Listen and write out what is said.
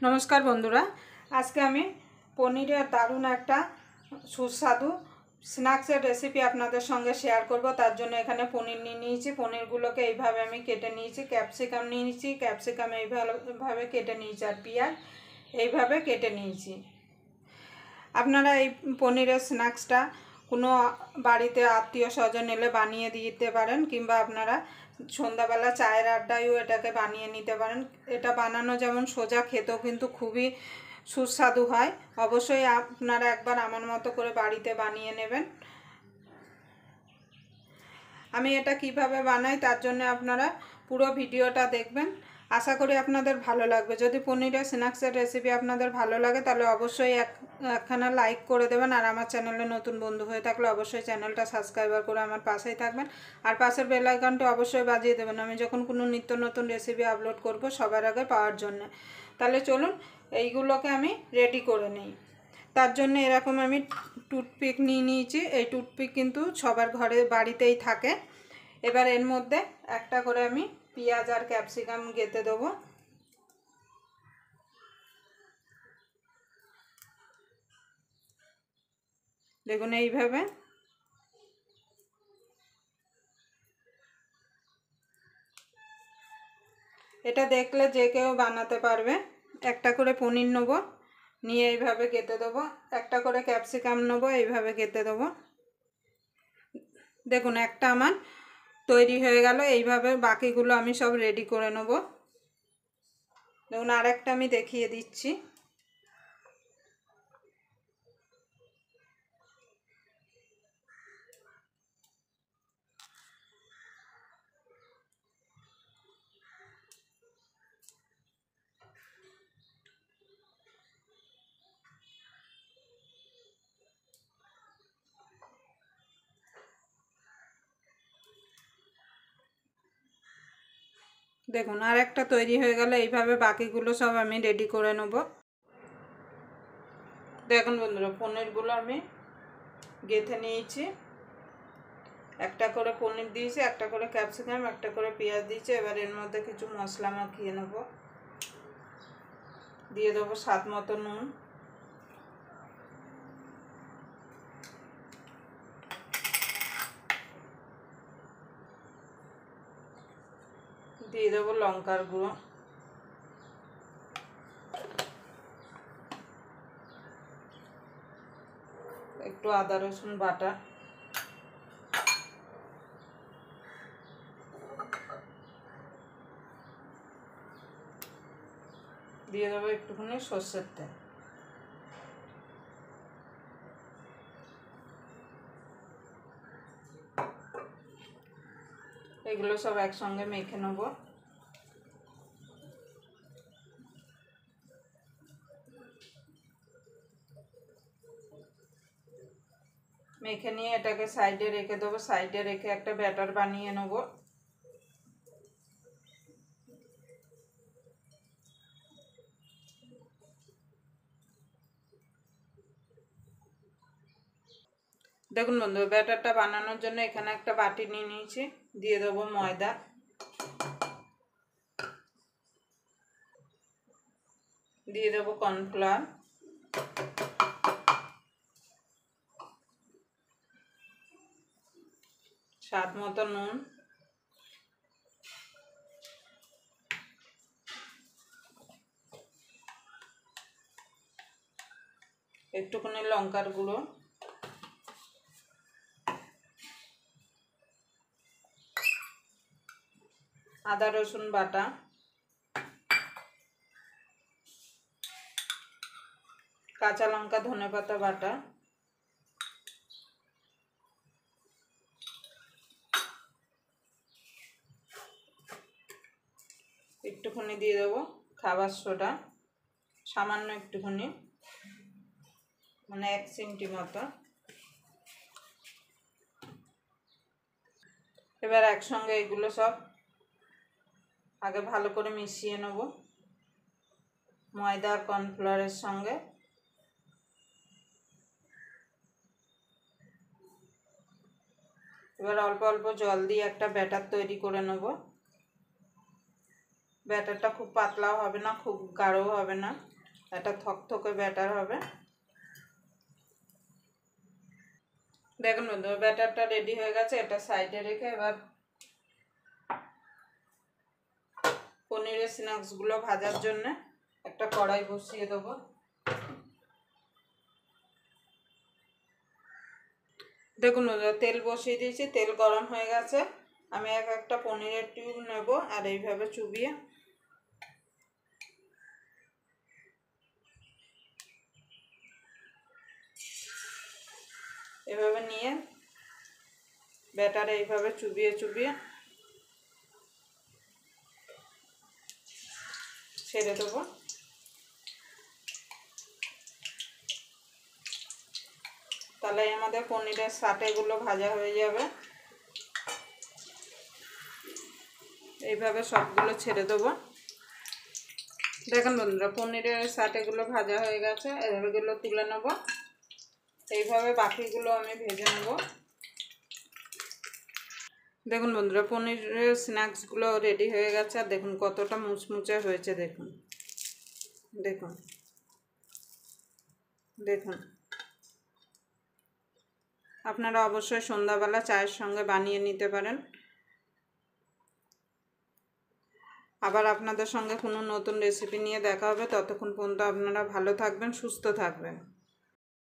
नमस्कार बंधुरा आज के आमी पनीर दारुण एक सुस्वादु स्नैक्सर रेसिपि आपनादेर संगे शेयर करब। तार जोन्नो एखाने पनीर निये नियेछि। पनीरगुलोके एइभावे आमी केटे नियेछि। क्यापसिकाम नियेछि, क्यापसिकाम एइभावे केटे नियेछि और पेंयाज एइभावे केटे नियेछि। आपनारा एइ पनीरेर स्नैक्सटा कोनो बाड़ीते आत्मीय स्वजन एले बानिये दिते पारेन किंबा आपनारा सन्ध्याबेला चायेर आड्डायও एटाके बानिये निते पारेन। एटा बानानो जेमन सोजा खेतेও किन्तु खूबই सुस्वादु হয়। अवश्यई आपनारा एकबार आमार मतो करे बाड़ीते बानिये नेबेन। आमी एटा किभाबे बानाई तार जोन्नो आपनारा पुरो भिडियोटा देखबेन। आशा करी आपनादेर भालो लागबे। यदि पनीरेर स्नैक्सের रेसिपि आपनादेर भालो लागे ताहले अवश्यई एकखाना लाइक करे देबेन और आमार चैनेले नतुन बंधु हये थाकले अवश्यई चैनेलटा सबस्क्राइब करे आमार पाशेई थाकबेन और पाशेर बेल आइकनटा अवश्यई बाजिये देबेन आमी जखन कोनो नित्य नतुन रेसिपि आपलोड करब सबार आगे पाওয়ার জন্য। ताहले चलुन এইগুলোকে আমি রেডি করে নেই। তার জন্য এরকম আমি টুথপিক নিয়ে নিয়েছি। এই টুথপিক কিন্তু সবার ঘরে বাড়িতেই থাকে। এবার এর মধ্যে একটা করে আমি পেঁয়াজ আর ক্যাপসিকাম গেঁথে দেব। দেখুন এইভাবে এটা দেখলে যে কেউ বানাতে পারবে। একটা করে পনির নেব, নিয়ে এইভাবে গেঁথে দেব। একটা করে ক্যাপসিকাম নেব, এইভাবে গেঁথে দেব। দেখুন একটা আমার তৈরি হয়ে গেল। এইভাবে বাকিগুলো আমি সব রেডি করে নেব। দেখুন আরেকটা আমি দেখিয়ে দিচ্ছি। দেখুন আরেকটা তৈরি হয়ে গেল। এইভাবে বাকিগুলো সব আমি রেডি করে নেব। দেখুন বন্ধুরা পনিরগুলো আমি গেঁথে নিয়েছি। একটা করে পনির দিয়েছি, একটা করে ক্যাপসিকাম, একটা করে পেঁয়াজ দিয়েছি। এবার এর মধ্যে কিছু মশলা মাখিয়ে নেব। দিয়ে দেবো স্বাদ মতো নুন, দিয়ে দেবো লঙ্কার গুঁড়ো, একটু আদা রসুন বাটা, দিয়ে দেবো একটুখানি সর্ষের তেল। এগুলো সব একসঙ্গে মেখে নেব। মেখে নিয়ে এটাকে সাইডে রেখে দেবো। সাইডে রেখে একটা ব্যাটার বানিয়ে নেব। দেখুন বন্ধু ব্যাটারটা বানানোর জন্য এখানে একটা বাটি নিয়ে নিয়েছি। দিয়ে দেবো ময়দা, দিয়ে দেবো কর্নফ্লাওয়ার, স্বাদ মতো নুন, একটুখানি লঙ্কার গুঁড়ো, আদা রসুন বাটা, কাঁচা লঙ্কা ধনেপাতা বাটা, একটুখানি দিয়ে দেবো খাবার সোডা, সামান্য একটুখানি মানে 1 চিমটি মতো। এবার একসঙ্গে এগুলো সব আগে ভালো করে মিশিয়ে নেব ময়দা আর কর্নফ্লাওয়ারের সঙ্গে। এবার অল্প অল্প জল দিয়ে একটা ব্যাটার তৈরি করে নেব। ব্যাটারটা খুব পাতলাও হবে না, খুব গাঢ়ও হবে না, এটা থকথকে ব্যাটার হবে। দেখুন বন্ধু, ব্যাটারটা রেডি হয়ে গেছে। এটা সাইডে রেখে এবার পনিরের স্ন্যাক্সগুলো ভাজার জন্য একটা কড়াই বসিয়ে দেবো। দেখুন তেল বসিয়ে দিয়েছি, তেল গরম হয়ে গেছে। আমি একটা পনিরের টিউব নেব আর এইভাবে চুবিয়ে এভাবে নিয়ে ব্যাটারে এইভাবে চুবিয়ে চুবিয়ে ছেড়ে দেবো। তাহলে আমাদের পনিরের সাটেগুলো ভাজা হয়ে যাবে। এইভাবে সবগুলো ছেড়ে দেবো। দেখুন বন্ধুরা, পনিরের সাটেগুলো ভাজা হয়ে গেছে, এগুলো তুলে নেব। এইভাবে বাকিগুলো আমি ভেজে নেব। দেখুন বন্ধুরা, পনিরের স্ন্যাক্সগুলো রেডি হয়ে গেছে। আর দেখুন কতটা মুচমুচে হয়েছে। দেখুন দেখুন দেখুন আপনারা অবশ্যই সন্ধ্যাবেলা চায়ের সঙ্গে বানিয়ে নিতে পারেন। আবার আপনাদের সঙ্গে কোনো নতুন রেসিপি নিয়ে দেখা হবে। ততক্ষণ পর্যন্ত আপনারা ভালো থাকবেন, সুস্থ থাকবেন।